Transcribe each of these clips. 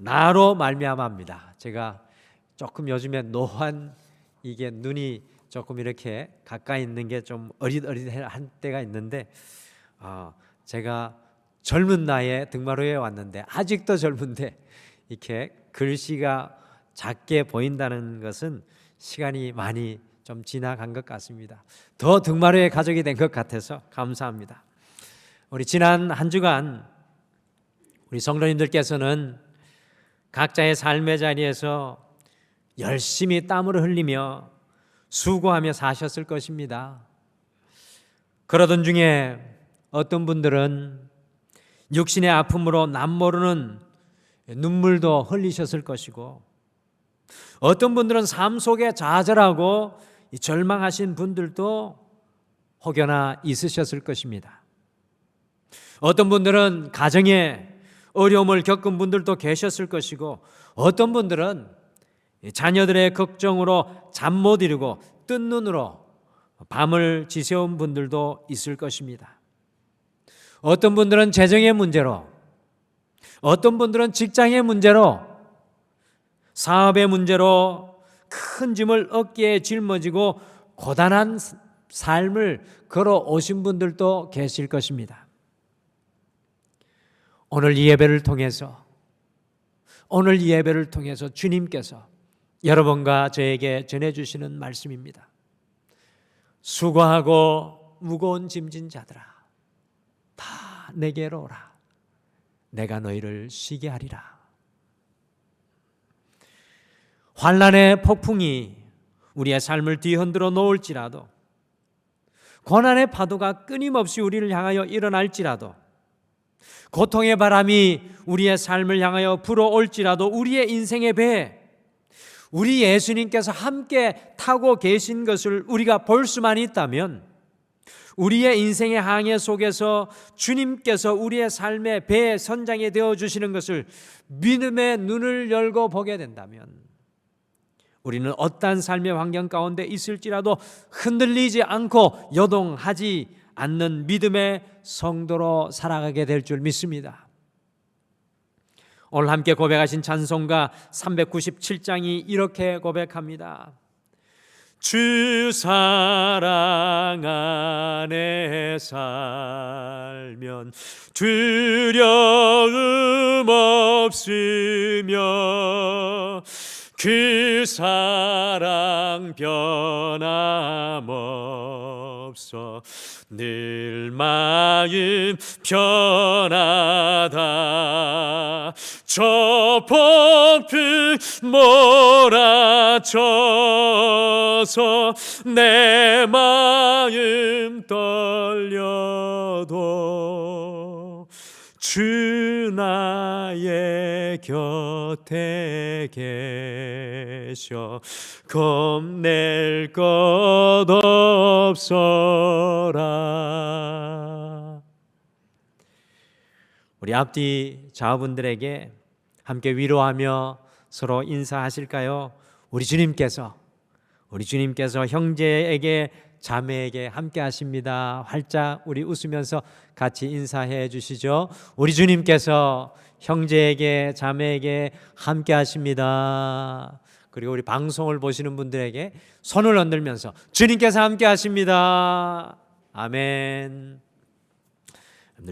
나로 말미암아입니다. 제가 조금 요즘에 노안, 이게 눈이 조금 이렇게 가까이 있는 게 좀 어릿어릿한 때가 있는데, 제가 젊은 나이에 등마루에 왔는데 아직도 젊은데 이렇게 글씨가 작게 보인다는 것은 시간이 많이 좀 지나간 것 같습니다. 더 등마루의 가족이 된 것 같아서 감사합니다. 우리 지난 한 주간 우리 성도님들께서는 각자의 삶의 자리에서 열심히 땀을 흘리며 수고하며 사셨을 것입니다. 그러던 중에 어떤 분들은 육신의 아픔으로 남모르는 눈물도 흘리셨을 것이고, 어떤 분들은 삶 속에 좌절하고 절망하신 분들도 혹여나 있으셨을 것입니다. 어떤 분들은 가정에 어려움을 겪은 분들도 계셨을 것이고, 어떤 분들은 자녀들의 걱정으로 잠 못 이루고 뜬 눈으로 밤을 지새운 분들도 있을 것입니다. 어떤 분들은 재정의 문제로, 어떤 분들은 직장의 문제로, 사업의 문제로 큰 짐을 어깨에 짊어지고 고단한 삶을 걸어오신 분들도 계실 것입니다. 오늘 이 예배를 통해서 주님께서 여러분과 저에게 전해주시는 말씀입니다. 수고하고 무거운 짐진 자들아, 다 내게로 오라. 내가 너희를 쉬게 하리라. 환난의 폭풍이 우리의 삶을 뒤흔들어 놓을지라도, 고난의 파도가 끊임없이 우리를 향하여 일어날지라도, 고통의 바람이 우리의 삶을 향하여 불어올지라도, 우리의 인생의 배에 우리 예수님께서 함께 타고 계신 것을 우리가 볼 수만 있다면, 우리의 인생의 항해 속에서 주님께서 우리의 삶의 배의 선장이 되어주시는 것을 믿음의 눈을 열고 보게 된다면, 우리는 어떠한 삶의 환경 가운데 있을지라도 흔들리지 않고 요동하지 않는 믿음의 성도로 살아가게 될 줄 믿습니다. 오늘 함께 고백하신 찬송가 397장이 이렇게 고백합니다. 주 사랑 안에 살면 두려움 없으며 그 사랑 변함없어 늘 마음 편하다. 저 폭풍 몰아쳐서 내 마음 떨려도 주 나의 곁에 계셔 겁낼 것 없어라. 우리 앞뒤 좌우분들에게 함께 위로하며 서로 인사하실까요? 우리 주님께서 형제에게 자매에게 함께 하십니다. 활짝 우리 웃으면서 같이 인사해 주시죠. 우리 주님께서 형제에게 자매에게 함께 하십니다. 그리고 우리 방송을 보시는 분들에게 손을 흔들면서 주님께서 함께 하십니다. 아멘.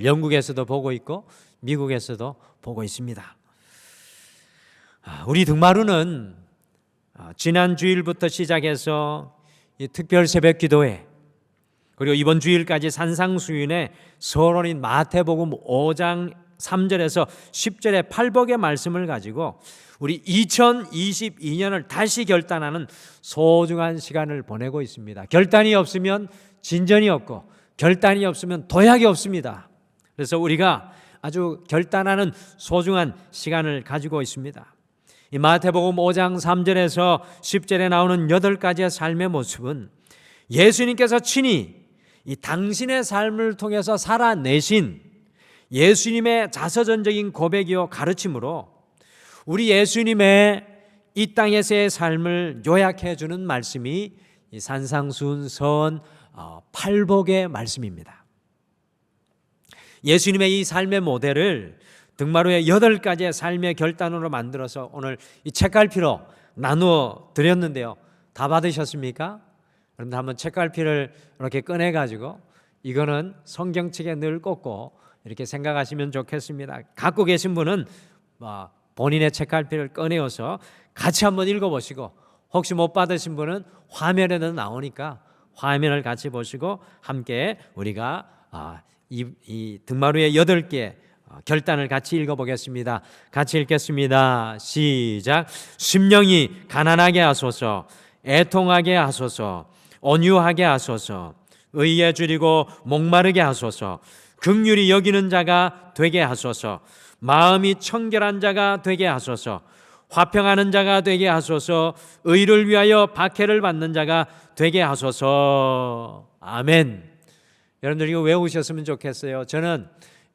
영국에서도 보고 있고 미국에서도 보고 있습니다. 우리 등마루는 지난 주일부터 시작해서 이 특별 새벽 기도회, 그리고 이번 주일까지 산상수윤의 서론인 마태복음 5장 3절에서 10절의 팔복의 말씀을 가지고 우리 2022년을 다시 결단하는 소중한 시간을 보내고 있습니다. 결단이 없으면 진전이 없고, 결단이 없으면 도약이 없습니다. 그래서 우리가 아주 결단하는 소중한 시간을 가지고 있습니다. 이 마태복음 5장 3절에서 10절에 나오는 8가지의 삶의 모습은 예수님께서 친히 이 당신의 삶을 통해서 살아내신 예수님의 자서전적인 고백이요 가르침으로 우리 예수님의 이 땅에서의 삶을 요약해 주는 말씀이 이 산상수훈 팔복의 말씀입니다. 예수님의 이 삶의 모델을 등마루의 8가지의 삶의 결단으로 만들어서 오늘 이 책갈피로 나누어 드렸는데요. 다 받으셨습니까? 그럼 한번 책갈피를 이렇게 꺼내가지고 이거는 성경책에 늘 꽂고 이렇게 생각하시면 좋겠습니다. 갖고 계신 분은 본인의 책갈피를 꺼내어서 같이 한번 읽어보시고, 혹시 못 받으신 분은 화면에는 나오니까 화면을 같이 보시고 함께 우리가 이 등마루의 8개 결단을 같이 읽어보겠습니다. 같이 읽겠습니다. 시작. 심령이 가난하게 하소서, 애통하게 하소서, 온유하게 하소서, 의에 줄이고 목마르게 하소서, 긍휼히 여기는 자가 되게 하소서, 마음이 청결한 자가 되게 하소서, 화평하는 자가 되게 하소서, 의를 위하여 박해를 받는 자가 되게 하소서. 아멘. 여러분들 이거 외우셨으면 좋겠어요. 저는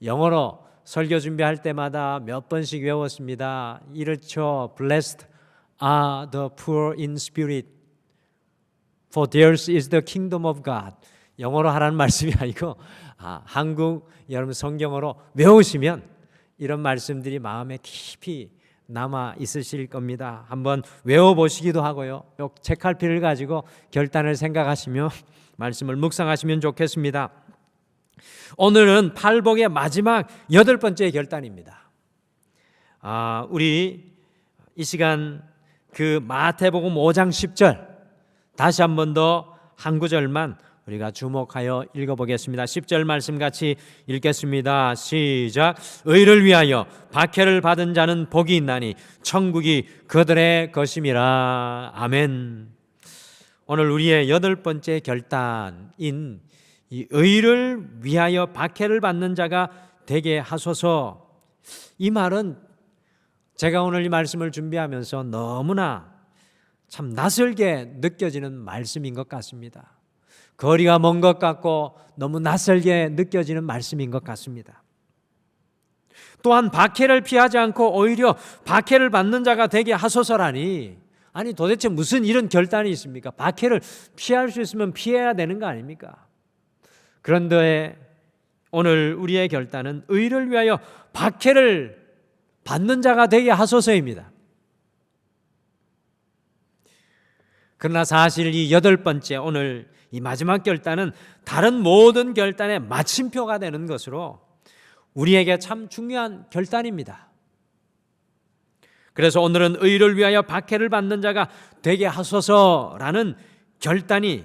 영어로 설교 준비할 때마다 몇 번씩 외웠습니다. 이렇죠. Blessed are the poor in spirit, for theirs is the kingdom of God. 영어로 하라는 말씀이 아니고 한국 여러분 성경어로 외우시면 이런 말씀들이 마음에 깊이 남아 있으실 겁니다. 한번 외워보시기도 하고요. 요 책갈피를 가지고 결단을 생각하시며 말씀을 묵상하시면 좋겠습니다. 오늘은 팔복의 마지막 8번째 결단입니다. 우리 이 시간 그 마태복음 5장 10절 다시 한 번 더 한 구절만 우리가 주목하여 읽어보겠습니다. 10절 말씀 같이 읽겠습니다. 시작. 의를 위하여 박해를 받은 자는 복이 있나니 천국이 그들의 것임이라. 아멘. 오늘 우리의 8번째 결단인 이 의를 위하여 박해를 받는 자가 되게 하소서. 이 말은 제가 오늘 이 말씀을 준비하면서 너무나 참 낯설게 느껴지는 말씀인 것 같습니다. 거리가 먼 것 같고 너무 낯설게 느껴지는 말씀인 것 같습니다. 또한 박해를 피하지 않고 오히려 박해를 받는 자가 되게 하소서라니, 아니 도대체 무슨 이런 결단이 있습니까? 박해를 피할 수 있으면 피해야 되는 거 아닙니까? 그런데 오늘 우리의 결단은 의를 위하여 박해를 받는 자가 되게 하소서입니다. 그러나 사실 이 8번째 오늘 이 마지막 결단은 다른 모든 결단의 마침표가 되는 것으로 우리에게 참 중요한 결단입니다. 그래서 오늘은 의를 위하여 박해를 받는 자가 되게 하소서라는 결단이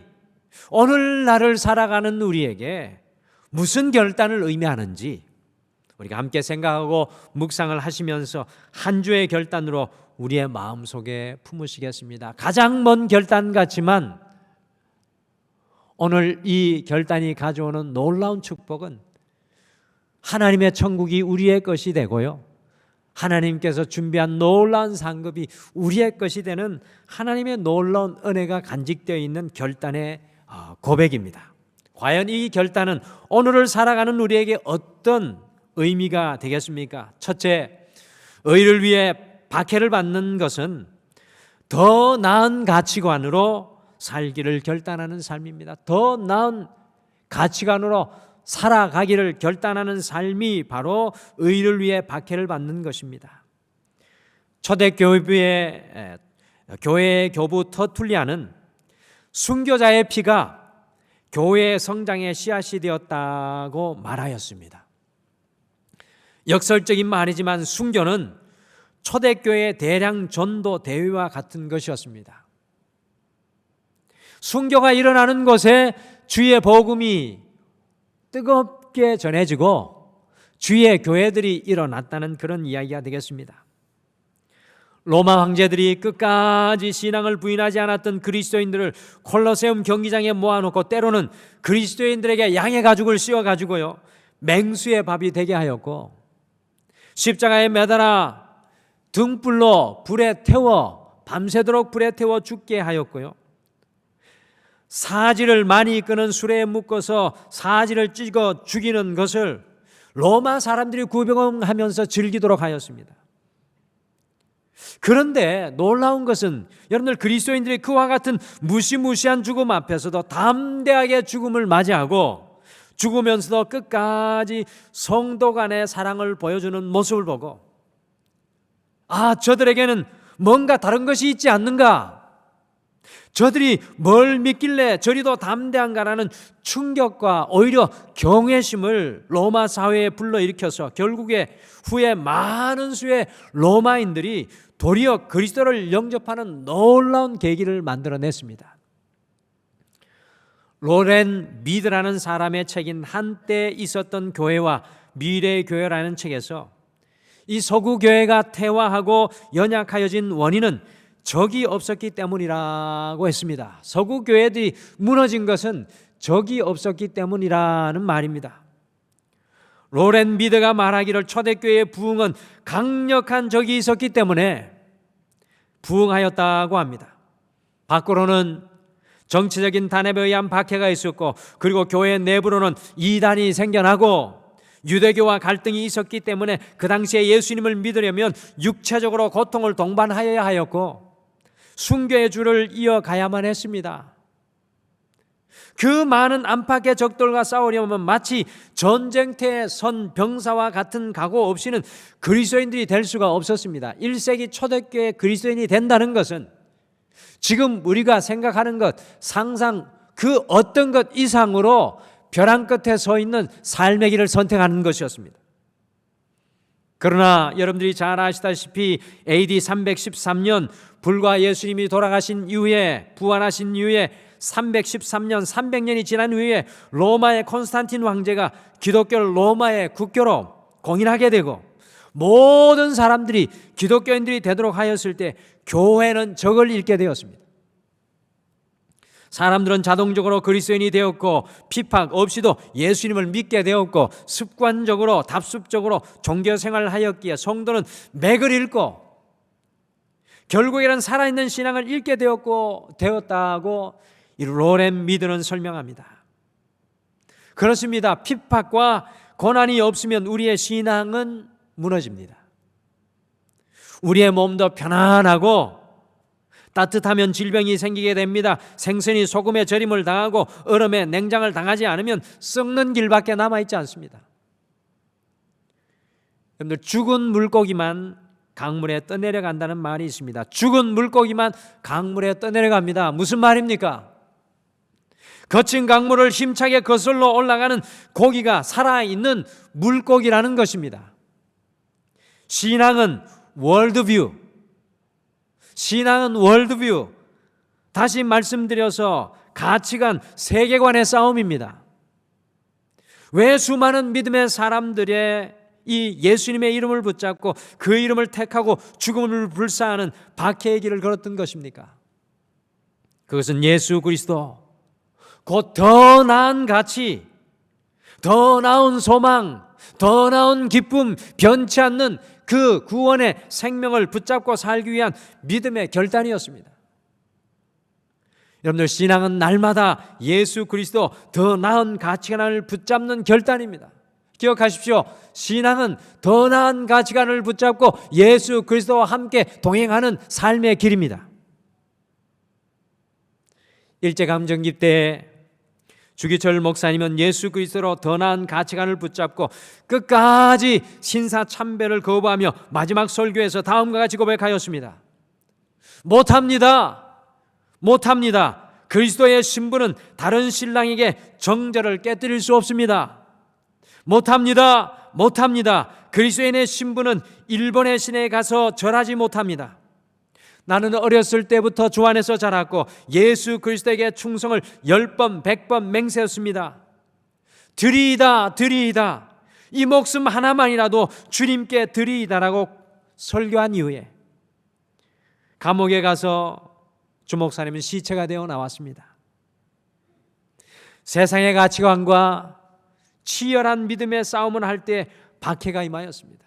오늘날을 살아가는 우리에게 무슨 결단을 의미하는지 우리가 함께 생각하고 묵상을 하시면서 한 주의 결단으로 우리의 마음속에 품으시겠습니다. 가장 먼 결단 같지만 오늘 이 결단이 가져오는 놀라운 축복은 하나님의 천국이 우리의 것이 되고요, 하나님께서 준비한 놀라운 상급이 우리의 것이 되는 하나님의 놀라운 은혜가 간직되어 있는 결단의 고백입니다. 과연 이 결단은 오늘을 살아가는 우리에게 어떤 의미가 되겠습니까? 첫째, 의를 위해 박해를 받는 것은 더 나은 가치관으로 살기를 결단하는 삶입니다. 더 나은 가치관으로 살아가기를 결단하는 삶이 바로 의를 위해 박해를 받는 것입니다. 초대교회의 교부 터툴리안은 순교자의 피가 교회의 성장의 씨앗이 되었다고 말하였습니다. 역설적인 말이지만 순교는 초대교회의 대량 전도 대회와 같은 것이었습니다. 순교가 일어나는 곳에 주의 복음이 뜨겁게 전해지고 주의 교회들이 일어났다는 그런 이야기가 되겠습니다. 로마 황제들이 끝까지 신앙을 부인하지 않았던 그리스도인들을 콜로세움 경기장에 모아놓고 때로는 그리스도인들에게 양의 가죽을 씌워가지고요, 맹수의 밥이 되게 하였고, 십자가에 매달아 등불로 불에 태워 밤새도록 불에 태워 죽게 하였고요, 사지를 많이 끄는 수레에 묶어서 사지를 찍어 죽이는 것을 로마 사람들이 구경하면서 즐기도록 하였습니다. 그런데 놀라운 것은 여러분들, 그리스도인들이 그와 같은 무시무시한 죽음 앞에서도 담대하게 죽음을 맞이하고 죽으면서도 끝까지 성도 간의 사랑을 보여주는 모습을 보고, 아, 저들에게는 뭔가 다른 것이 있지 않는가? 저들이 뭘 믿길래 저리도 담대한가라는 충격과 오히려 경외심을 로마 사회에 불러일으켜서 결국에 후에 많은 수의 로마인들이 도리어 그리스도를 영접하는 놀라운 계기를 만들어냈습니다. 로렌 미드라는 사람의 책인 한때 있었던 교회와 미래의 교회라는 책에서 이 서구 교회가 퇴화하고 연약하여진 원인은 적이 없었기 때문이라고 했습니다. 서구 교회들이 무너진 것은 적이 없었기 때문이라는 말입니다. 로렌 미드가 말하기를 초대교회의 부흥은 강력한 적이 있었기 때문에 부흥하였다고 합니다. 밖으로는 정치적인 단합에 의한 박해가 있었고, 그리고 교회 내부로는 이단이 생겨나고 유대교와 갈등이 있었기 때문에 그 당시에 예수님을 믿으려면 육체적으로 고통을 동반하여야 하였고 순교의 줄을 이어가야만 했습니다. 그 많은 안팎의 적들과 싸우려면 마치 전쟁터에 선 병사와 같은 각오 없이는 그리스도인들이 될 수가 없었습니다. 1세기 초대교회 그리스도인이 된다는 것은 지금 우리가 생각하는 것, 상상 그 어떤 것 이상으로 벼랑 끝에 서 있는 삶의 길을 선택하는 것이었습니다. 그러나 여러분들이 잘 아시다시피 AD 313년 불과 예수님이 돌아가신 이후에, 부활하신 이후에 313년, 300년이 지난 후에 로마의 콘스탄틴 황제가 기독교를 로마의 국교로 공인하게 되고 모든 사람들이 기독교인들이 되도록 하였을 때 교회는 적을 잃게 되었습니다. 사람들은 자동적으로 그리스도인이 되었고 핍박 없이도 예수님을 믿게 되었고 습관적으로 답습적으로 종교생활을 하였기에 성도는 맥을 잃고 결국에는 살아있는 신앙을 잃게 되었다고 이 로렌 미드는 설명합니다. 그렇습니다. 핍박과 고난이 없으면 우리의 신앙은 무너집니다. 우리의 몸도 편안하고 따뜻하면 질병이 생기게 됩니다. 생선이 소금에 절임을 당하고 얼음에 냉장을 당하지 않으면 썩는 길밖에 남아있지 않습니다. 여러분들, 죽은 물고기만 강물에 떠내려간다는 말이 있습니다. 죽은 물고기만 강물에 떠내려갑니다. 무슨 말입니까? 거친 강물을 힘차게 거슬러 올라가는 고기가 살아있는 물고기라는 것입니다. 신앙은 월드뷰. 신앙은 월드뷰. 다시 말씀드려서 가치관, 세계관의 싸움입니다. 왜 수많은 믿음의 사람들의 이 예수님의 이름을 붙잡고 그 이름을 택하고 죽음을 불사하는 박해의 길을 걸었던 것입니까? 그것은 예수 그리스도, 곧 더 나은 가치, 더 나은 소망, 더 나은 기쁨, 변치 않는 그 구원의 생명을 붙잡고 살기 위한 믿음의 결단이었습니다. 여러분들, 신앙은 날마다 예수 그리스도 더 나은 가치관을 붙잡는 결단입니다. 기억하십시오. 신앙은 더 나은 가치관을 붙잡고 예수 그리스도와 함께 동행하는 삶의 길입니다. 일제감정기 때 주기철 목사님은 예수 그리스도로 더 나은 가치관을 붙잡고 끝까지 신사참배를 거부하며 마지막 설교에서 다음과 같이 고백하였습니다. 못합니다. 그리스도의 신부는 다른 신랑에게 정절을 깨뜨릴 수 없습니다. 못합니다. 그리스도인의 신부는 일본의 신에 가서 절하지 못합니다. 나는 어렸을 때부터 주 안에서 자랐고 예수 그리스도에게 충성을 10번 100번 맹세했습니다. 드리이다 이 목숨 하나만이라도 주님께 드리이다라고 설교한 이후에 감옥에 가서 주 목사님은 시체가 되어 나왔습니다. 세상의 가치관과 치열한 믿음의 싸움을 할 때 박해가 임하였습니다.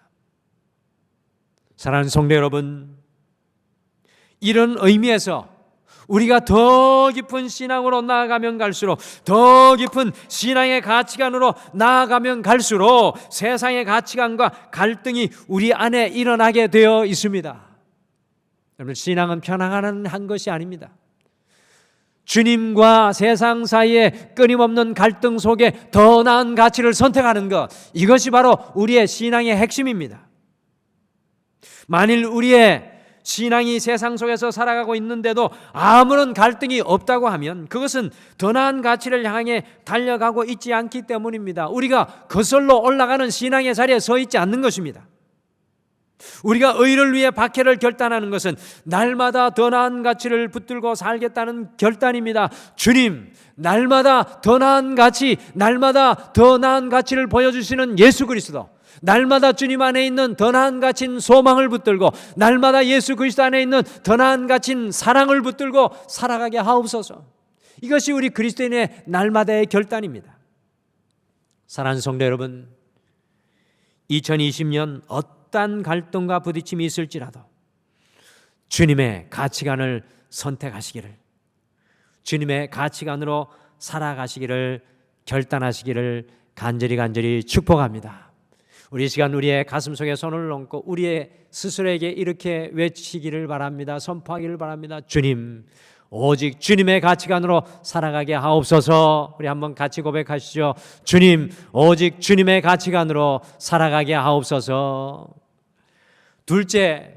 사랑하는 성도 여러분, 이런 의미에서 우리가 더 깊은 신앙으로 나아가면 갈수록, 더 깊은 신앙의 가치관으로 나아가면 갈수록 세상의 가치관과 갈등이 우리 안에 일어나게 되어 있습니다. 여러분, 신앙은 편안한 것이 아닙니다. 주님과 세상 사이에 끊임없는 갈등 속에 더 나은 가치를 선택하는 것, 이것이 바로 우리의 신앙의 핵심입니다. 만일 우리의 신앙이 세상 속에서 살아가고 있는데도 아무런 갈등이 없다고 하면 그것은 더 나은 가치를 향해 달려가고 있지 않기 때문입니다. 우리가 거슬러 올라가는 신앙의 자리에 서 있지 않는 것입니다. 우리가 의를 위해 박해를 결단하는 것은 날마다 더 나은 가치를 붙들고 살겠다는 결단입니다. 주님, 날마다 더 나은 가치, 날마다 더 나은 가치를 보여주시는 예수 그리스도, 날마다 주님 안에 있는 더 나은 가치인 소망을 붙들고 날마다 예수 그리스도 안에 있는 더 나은 가치인 사랑을 붙들고 살아가게 하옵소서. 이것이 우리 그리스도인의 날마다의 결단입니다. 사랑하는 성도 여러분, 2020년 어떠한 갈등과 부딪힘이 있을지라도 주님의 가치관을 선택하시기를, 주님의 가치관으로 살아가시기를 결단하시기를 간절히 축복합니다. 우리 시간 우리의 가슴속에 손을 얹고 우리의 스스로에게 이렇게 외치기를 바랍니다. 선포하기를 바랍니다. 주님, 오직 주님의 가치관으로 살아가게 하옵소서. 우리 한번 같이 고백하시죠. 주님, 오직 주님의 가치관으로 살아가게 하옵소서. 둘째,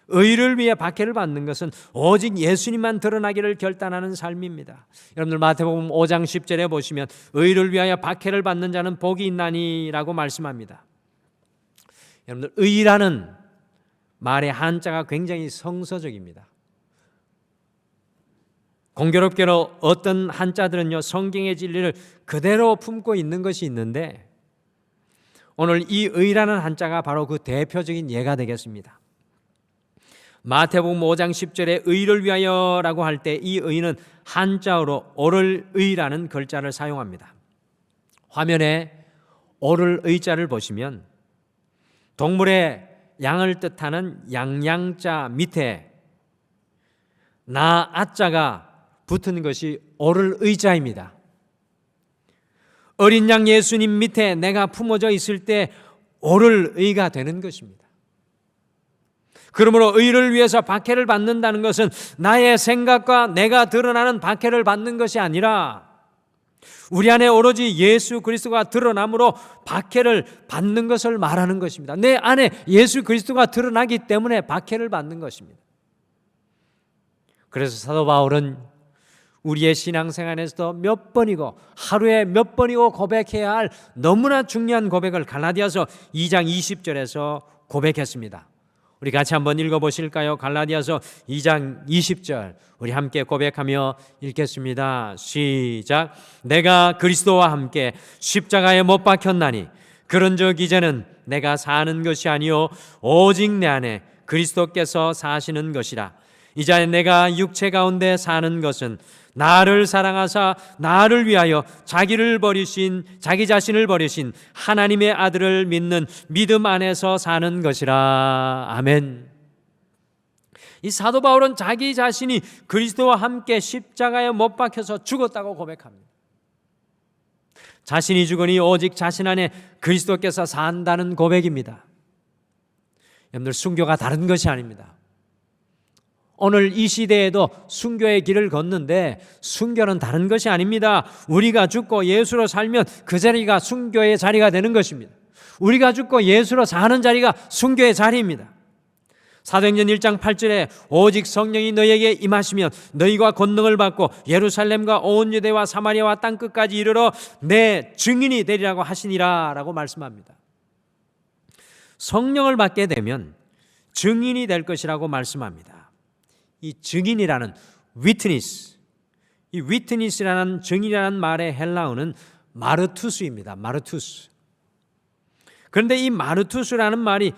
의를 위해 박해를 받는 것은 오직 예수님만 드러나기를 결단하는 삶입니다. 여러분들 마태복음 5장 10절에 보시면 의를 위하여 박해를 받는 자는 복이 있나니라고 말씀합니다. 여러분들, 의라는 말의 한자가 굉장히 성서적입니다. 공교롭게도 어떤 한자들은요, 성경의 진리를 그대로 품고 있는 것이 있는데 오늘 이 의라는 한자가 바로 그 대표적인 예가 되겠습니다. 마태복음 5장 10절에 의를 위하여라고 할 때 이 의는 한자어로 오를 의라는 글자를 사용합니다. 화면에 오를 의자를 보시면 동물의 양을 뜻하는 양양자 밑에 나 아자가 붙은 것이 오를 의자입니다. 어린 양 예수님 밑에 내가 품어져 있을 때 오를 의가 되는 것입니다. 그러므로 의를 위해서 박해를 받는다는 것은 나의 생각과 내가 드러나는 박해를 받는 것이 아니라 우리 안에 오로지 예수 그리스도가 드러남으로 박해를 받는 것을 말하는 것입니다. 내 안에 예수 그리스도가 드러나기 때문에 박해를 받는 것입니다. 그래서 사도 바울은 우리의 신앙생활에서도 몇 번이고 하루에 몇 번이고 고백해야 할 너무나 중요한 고백을 갈라디아서 2장 20절에서 고백했습니다. 우리 같이 한번 읽어보실까요? 갈라디아서 2장 20절 우리 함께 고백하며 읽겠습니다. 시작. 내가 그리스도와 함께 십자가에 못 박혔나니 그런즉 이제는 내가 사는 것이 아니요 오직 내 안에 그리스도께서 사시는 것이라. 이제 내가 육체 가운데 사는 것은 나를 사랑하사 나를 위하여 자기 자신을 버리신 하나님의 아들을 믿는 믿음 안에서 사는 것이라. 아멘. 이 사도 바울은 자기 자신이 그리스도와 함께 십자가에 못 박혀서 죽었다고 고백합니다. 자신이 죽으니 오직 자신 안에 그리스도께서 산다는 고백입니다. 여러분들, 순교가 다른 것이 아닙니다. 오늘 이 시대에도 순교의 길을 걷는데 순교는 다른 것이 아닙니다. 우리가 죽고 예수로 살면 그 자리가 순교의 자리가 되는 것입니다. 우리가 죽고 예수로 사는 자리가 순교의 자리입니다. 사도행전 1장 8절에 오직 성령이 너희에게 임하시면 너희가 권능을 받고 예루살렘과 온 유대와 사마리아와 땅끝까지 이르러 내 증인이 되리라고 하시니라 라고 말씀합니다. 성령을 받게 되면 증인이 될 것이라고 말씀합니다. 이 증인이라는 위트니스, 이 위트니스라는 증인이라는 말의 헬라어는 마르투스입니다. 마르투스. 그런데 이 마르투스라는 말이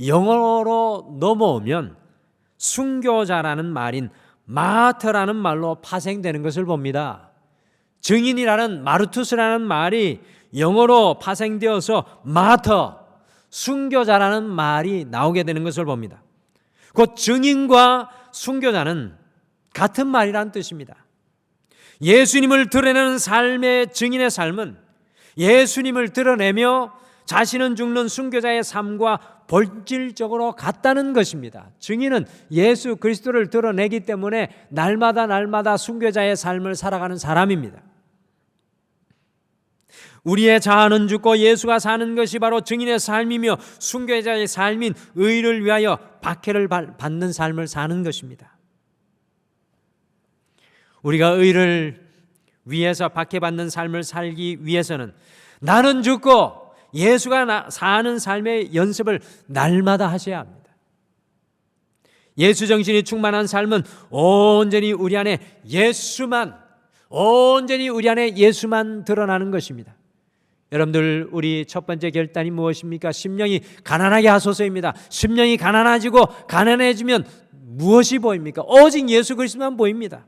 영어로 넘어오면 순교자라는 말인 마터라는 말로 파생되는 것을 봅니다. 증인이라는 마르투스라는 말이 영어로 파생되어서 마터, 순교자라는 말이 나오게 되는 것을 봅니다. 곧 증인과 순교자는 같은 말이라는 뜻입니다. 예수님을 드러내는 삶의 증인의 삶은 예수님을 드러내며 자신은 죽는 순교자의 삶과 본질적으로 같다는 것입니다. 증인은 예수 그리스도를 드러내기 때문에 날마다 순교자의 삶을 살아가는 사람입니다. 우리의 자아는 죽고 예수가 사는 것이 바로 증인의 삶이며 순교자의 삶인 의를 위하여 박해를 받는 삶을 사는 것입니다. 우리가 의를 위해서 박해받는 삶을 살기 위해서는 나는 죽고 예수가 사는 삶의 연습을 날마다 하셔야 합니다. 예수 정신이 충만한 삶은 온전히 우리 안에 예수만 드러나는 것입니다. 여러분들, 우리 첫 번째 결단이 무엇입니까? 심령이 가난하게 하소서입니다. 심령이 가난해지면 무엇이 보입니까? 오직 예수 그리스도만 보입니다.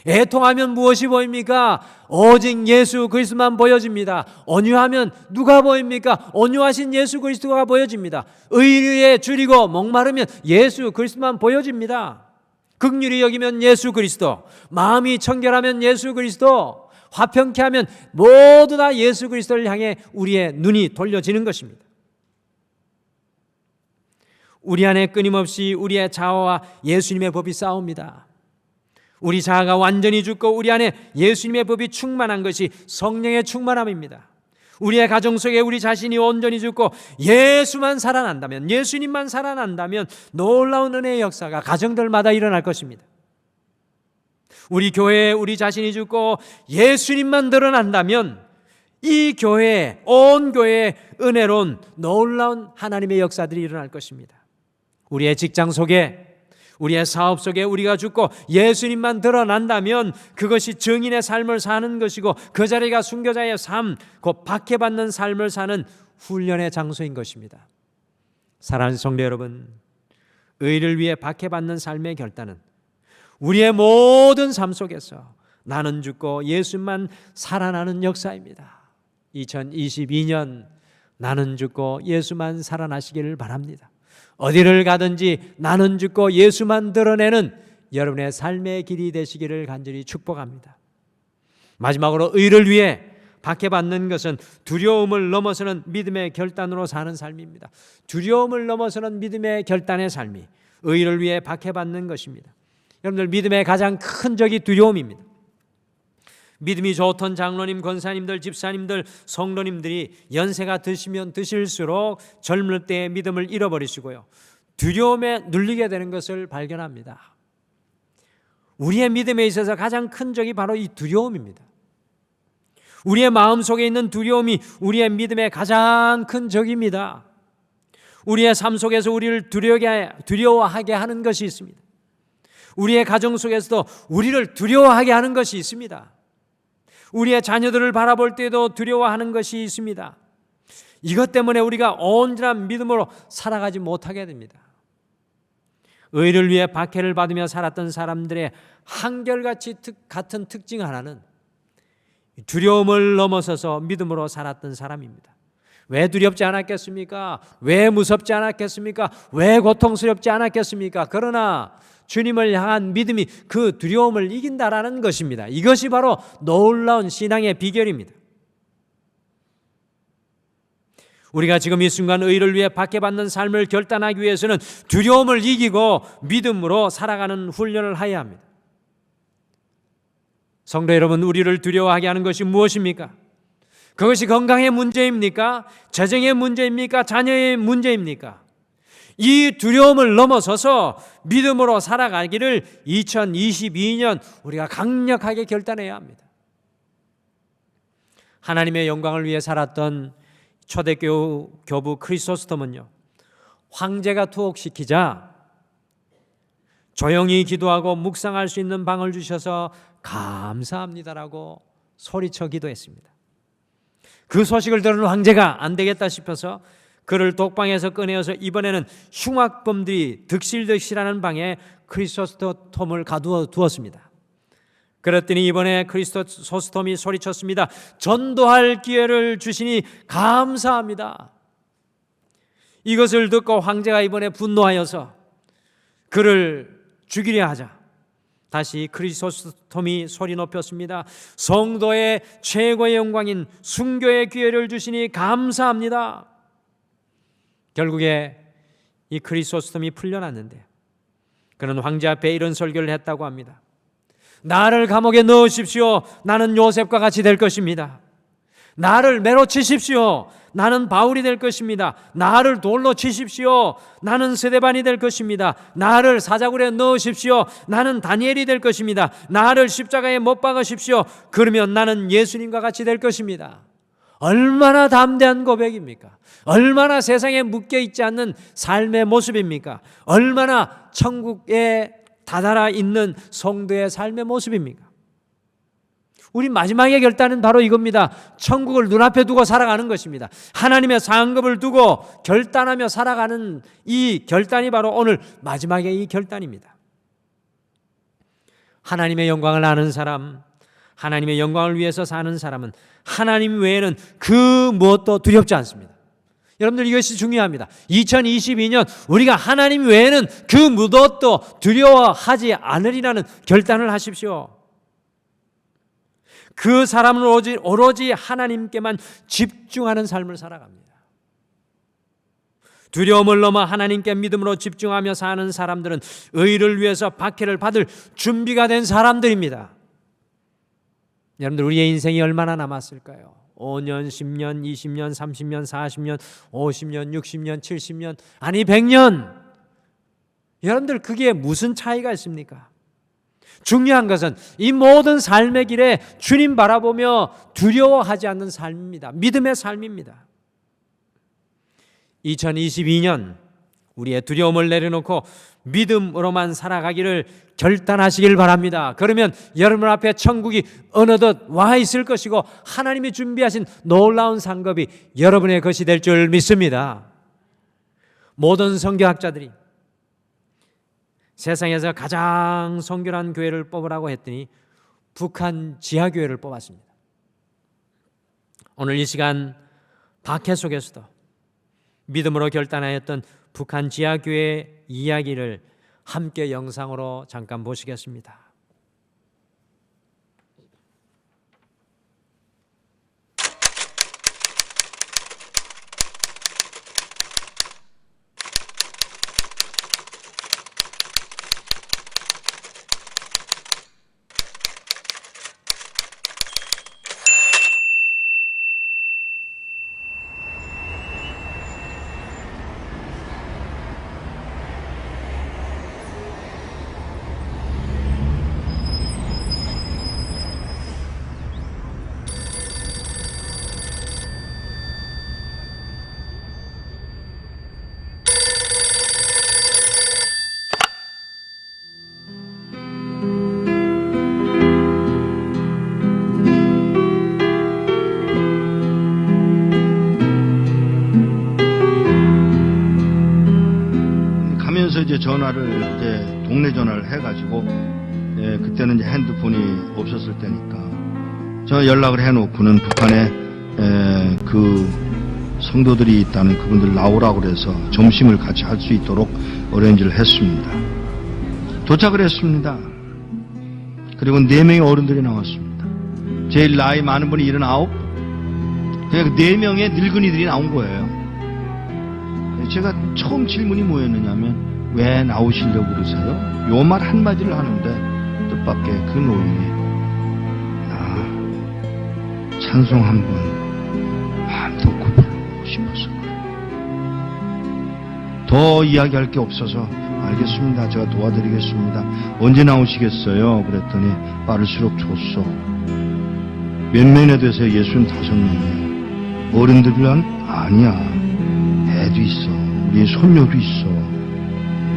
애통하면 무엇이 보입니까? 오직 예수 그리스도만 보여집니다. 온유하면 누가 보입니까? 온유하신 예수 그리스도가 보여집니다. 의리에 줄이고 목마르면 예수 그리스도만 보여집니다. 긍휼히 여기면 예수 그리스도, 마음이 청결하면 예수 그리스도, 화평케 하면 모두 다 예수 그리스도를 향해 우리의 눈이 돌려지는 것입니다. 우리 안에 끊임없이 우리의 자아와 예수님의 법이 싸웁니다. 우리 자아가 완전히 죽고 우리 안에 예수님의 법이 충만한 것이 성령의 충만함입니다. 우리의 가정 속에 우리 자신이 온전히 죽고 예수만 살아난다면, 예수님만 살아난다면 놀라운 은혜의 역사가 가정들마다 일어날 것입니다. 우리 교회에 우리 자신이 죽고 예수님만 드러난다면 이 교회에, 온 교회에 은혜로운 놀라운 하나님의 역사들이 일어날 것입니다. 우리의 직장 속에, 우리의 사업 속에 우리가 죽고 예수님만 드러난다면 그것이 증인의 삶을 사는 것이고 그 자리가 순교자의 삶, 곧 박해받는 삶을 사는 훈련의 장소인 것입니다. 사랑하는 성도 여러분, 의를 위해 박해받는 삶의 결단은 우리의 모든 삶 속에서 나는 죽고 예수만 살아나는 역사입니다. 2022년 나는 죽고 예수만 살아나시기를 바랍니다. 어디를 가든지 나는 죽고 예수만 드러내는 여러분의 삶의 길이 되시기를 간절히 축복합니다. 마지막으로 의를 위해 박해받는 것은 두려움을 넘어서는 믿음의 결단으로 사는 삶입니다. 두려움을 넘어서는 믿음의 결단의 삶이 의를 위해 박해받는 것입니다. 여러분들, 믿음의 가장 큰 적이 두려움입니다. 믿음이 좋던 장로님, 권사님들, 집사님들, 성도님들이 연세가 드시면 드실수록 젊을 때의 믿음을 잃어버리시고요, 두려움에 눌리게 되는 것을 발견합니다. 우리의 믿음에 있어서 가장 큰 적이 바로 이 두려움입니다. 우리의 마음속에 있는 두려움이 우리의 믿음의 가장 큰 적입니다. 우리의 삶 속에서 우리를 두려워하게 하는 것이 있습니다. 우리의 가정 속에서도 우리를 두려워하게 하는 것이 있습니다. 우리의 자녀들을 바라볼 때도 두려워하는 것이 있습니다. 이것 때문에 우리가 온전한 믿음으로 살아가지 못하게 됩니다. 의를 위해 박해를 받으며 살았던 사람들의 한결같이 같은 특징 하나는 두려움을 넘어서서 믿음으로 살았던 사람입니다. 왜 두렵지 않았겠습니까? 왜 무섭지 않았겠습니까? 왜 고통스럽지 않았겠습니까? 그러나 주님을 향한 믿음이 그 두려움을 이긴다라는 것입니다. 이것이 바로 놀라운 신앙의 비결입니다. 우리가 지금 이 순간 의를 위해 박해받는 삶을 결단하기 위해서는 두려움을 이기고 믿음으로 살아가는 훈련을 해야 합니다. 성도 여러분, 우리를 두려워하게 하는 것이 무엇입니까? 그것이 건강의 문제입니까? 재정의 문제입니까? 자녀의 문제입니까? 이 두려움을 넘어서서 믿음으로 살아가기를 2022년 우리가 강력하게 결단해야 합니다. 하나님의 영광을 위해 살았던 초대교부 크리소스톰은요, 황제가 투옥시키자 조용히 기도하고 묵상할 수 있는 방을 주셔서 감사합니다라고 소리쳐 기도했습니다. 그 소식을 들은 황제가 안 되겠다 싶어서 그를 독방에서 꺼내어서 이번에는 흉악범들이 득실득실하는 방에 크리소스톰을 가두어 두었습니다. 그랬더니 이번에 크리소스톰이 소리쳤습니다. 전도할 기회를 주시니 감사합니다. 이것을 듣고 황제가 이번에 분노하여서 그를 죽이려 하자 다시 크리소스톰이 소리 높였습니다. 성도의 최고의 영광인 순교의 기회를 주시니 감사합니다. 결국에 이 크리소스톰이 풀려났는데 그는 황제 앞에 이런 설교를 했다고 합니다. 나를 감옥에 넣으십시오. 나는 요셉과 같이 될 것입니다. 나를 매로 치십시오. 나는 바울이 될 것입니다. 나를 돌로 치십시오. 나는 스데반이 될 것입니다. 나를 사자굴에 넣으십시오. 나는 다니엘이 될 것입니다. 나를 십자가에 못 박으십시오. 그러면 나는 예수님과 같이 될 것입니다. 얼마나 담대한 고백입니까? 얼마나 세상에 묶여 있지 않는 삶의 모습입니까? 얼마나 천국에 다다라 있는 성도의 삶의 모습입니까? 우리 마지막의 결단은 바로 이겁니다. 천국을 눈앞에 두고 살아가는 것입니다. 하나님의 상급을 두고 결단하며 살아가는 이 결단이 바로 오늘 마지막의 이 결단입니다. 하나님의 영광을 아는 사람, 하나님의 영광을 위해서 사는 사람은 하나님 외에는 그 무엇도 두렵지 않습니다. 여러분들 이것이 중요합니다. 2022년 우리가 하나님 외에는 그 무엇도 두려워하지 않으리라는 결단을 하십시오. 그 사람은 오로지 하나님께만 집중하는 삶을 살아갑니다. 두려움을 넘어 하나님께 믿음으로 집중하며 사는 사람들은 의를 위해서 박해를 받을 준비가 된 사람들입니다. 여러분들 우리의 인생이 얼마나 남았을까요? 5년, 10년, 20년, 30년, 40년, 50년, 60년, 70년, 아니 100년. 여러분들 그게 무슨 차이가 있습니까? 중요한 것은 이 모든 삶의 길에 주님 바라보며 두려워하지 않는 삶입니다. 믿음의 삶입니다. 2022년 우리의 두려움을 내려놓고 믿음으로만 살아가기를 결단하시길 바랍니다. 그러면 여러분 앞에 천국이 어느덧 와 있을 것이고 하나님이 준비하신 놀라운 상급이 여러분의 것이 될 줄 믿습니다. 모든 선교학자들이 세상에서 가장 선교한 교회를 뽑으라고 했더니 북한 지하교회를 뽑았습니다. 오늘 이 시간 박해 속에서도 믿음으로 결단하였던 북한 지하교회 이야기를 함께 영상으로 잠깐 보시겠습니다. 이제 전화를 이제 동네 전화를 해가지고 그때는 이제 핸드폰이 없었을 때니까 저 연락을 해놓고는 북한에 그 성도들이 있다는 그분들 나오라고 그래서 점심을 같이 할 수 있도록 어레인지를 했습니다. 도착을 했습니다. 그리고 4명의 어른들이 나왔습니다. 제일 나이 많은 분이 79, 그냥 4명의 늙은이들이 나온 거예요. 제가 처음 질문이 뭐였느냐면 왜 나오시려고 그러세요? 요 말 한마디를 하는데 뜻밖의 그 노인이 나 찬송 한번 마음도 부르고 싶어서 더 이야기할 게 없어서 알겠습니다. 제가 도와드리겠습니다. 언제 나오시겠어요? 그랬더니 빠를수록 좋소. 몇 명이나 되세요? 65명이요. 어른들이란 아니야. 애도 있어. 우리 손녀도 있어.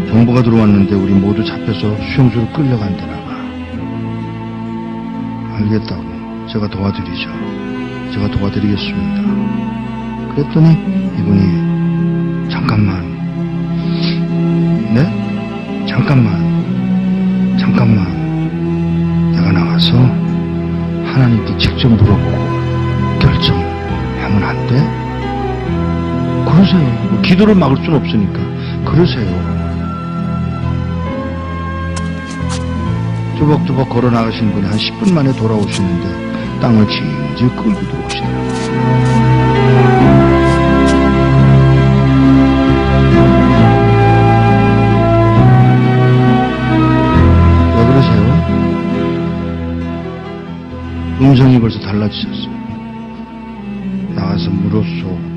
정보가 들어왔는데 우리 모두 잡혀서 수용소로 끌려간다나 봐. 알겠다고. 제가 도와드리죠. 제가 도와드리겠습니다. 그랬더니 이분이 잠깐만. 네? 잠깐만. 내가 나가서 하나님께 직접 물어보고 결정하면 안 돼? 그러세요. 기도를 막을 수는 없으니까. 그러세요. 뚜벅뚜벅 걸어 나가신 분이 한 10분 만에 돌아오시는데 땅을 질질 끌고 들어오시더라고요. 왜 그러세요? 음성이 벌써 달라지셨어요. 나가서 물었소.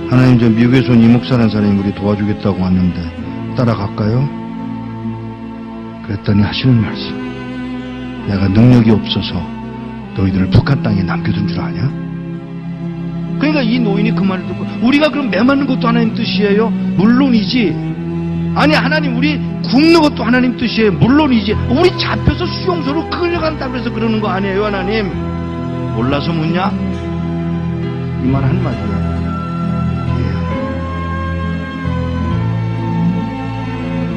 하나님, 저 미국에서 온 이목사라는 사람이 우리 도와주겠다고 왔는데 따라갈까요? 그랬더니 하시는 말씀, 내가 능력이 없어서 너희들을 북한 땅에 남겨둔 줄 아냐? 그러니까 이 노인이 그 말을 듣고, 우리가 그럼 매 맞는 것도 하나님 뜻이에요? 물론이지. 아니, 하나님, 우리 굶는 것도 하나님 뜻이에요? 물론이지. 우리 잡혀서 수용소로 끌려간다고 해서 그러는 거 아니에요, 하나님? 몰라서 묻냐? 이 말 한마디야.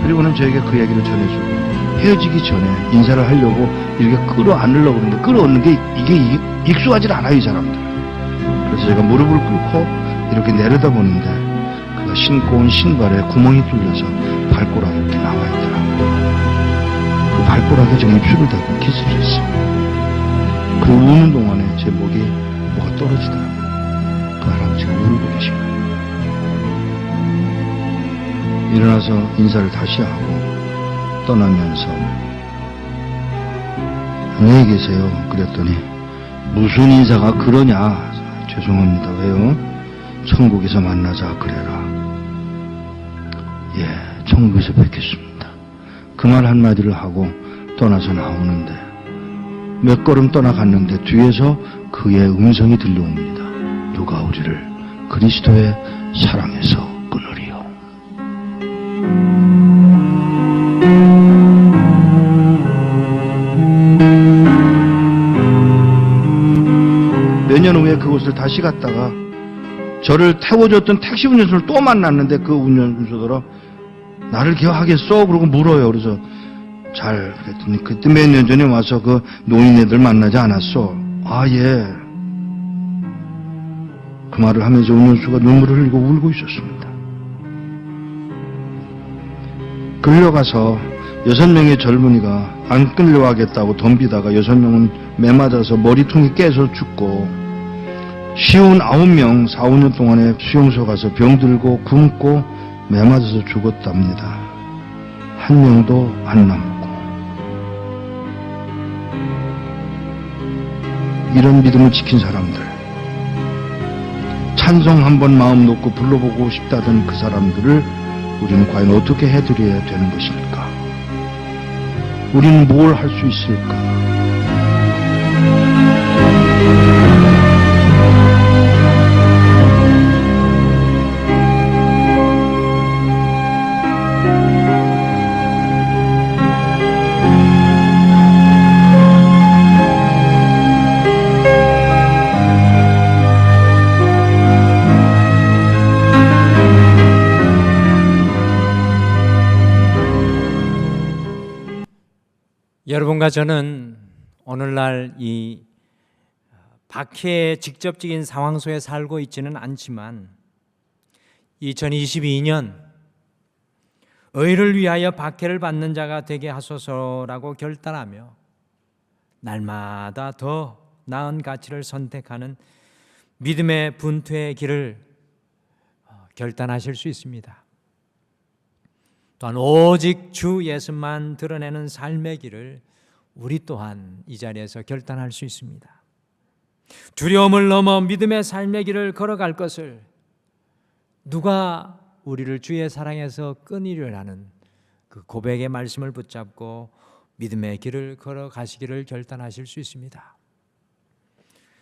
그리고는 저에게 그 얘기를 전해주고, 헤어지기 전에 인사를 하려고 이렇게 끌어안으려고 그러는데, 끌어안는 게 이게 익숙하지 않아요, 이 사람들. 그래서 제가 무릎을 꿇고 이렇게 내려다보는데, 그가 신고 온 신발에 구멍이 뚫려서 발가락이 이렇게 나와 있더라고요. 그 발가락에 제가 입술을 대고 키스를 했어요. 그 우는 동안에 제 목이 뭐가 떨어지더라고요. 그 할아버지가 울고 계신 거예요. 일어나서 인사를 다시 하고 떠나면서, 안녕히 계세요. 그랬더니, 무슨 인사가 그러냐? 죄송합니다. 왜요? 천국에서 만나자 그래라. 예, 천국에서 뵙겠습니다. 그 말 한마디를 하고 떠나서 나오는데, 몇 걸음 떠나갔는데 뒤에서 그의 음성이 들려옵니다. 누가 우리를 그리스도의 사랑에서 끊으리요. 몇 년 후에 그곳을 다시 갔다가 저를 태워줬던 택시 운전수를 또 만났는데, 그 운전수더러 나를 기억하겠어? 그러고 물어요. 그래서 잘, 그랬더니 그때 몇 년 전에 와서 그 노인네들 만나지 않았어? 아, 예. 그 말을 하면서 운전수가 눈물을 흘리고 울고 있었습니다. 끌려가서 6명의 젊은이가 안 끌려가겠다고 덤비다가 6명은 매맞아서 머리통이 깨서 죽고, 쉬운 9명 4, 5년 동안에 수용소 가서 병들고 굶고 매맞아서 죽었답니다. 한 명도 안 남고. 이런 믿음을 지킨 사람들, 찬송 한번 마음 놓고 불러보고 싶다던 그 사람들을 우리는 과연 어떻게 해드려야 되는 것입니까? 우리는 뭘 할 수 있을까? 여러분과 저는 오늘날 이 박해의 직접적인 상황 속에 살고 있지는 않지만, 2022년 의를 위하여 박해를 받는 자가 되게 하소서라고 결단하며 날마다 더 나은 가치를 선택하는 믿음의 분투의 길을 결단하실 수 있습니다. 또한 오직 주 예수만 드러내는 삶의 길을 우리 또한 이 자리에서 결단할 수 있습니다. 두려움을 넘어 믿음의 삶의 길을 걸어갈 것을, 누가 우리를 주의 사랑에서 끊으려는 그 고백의 말씀을 붙잡고 믿음의 길을 걸어가시기를 결단하실 수 있습니다.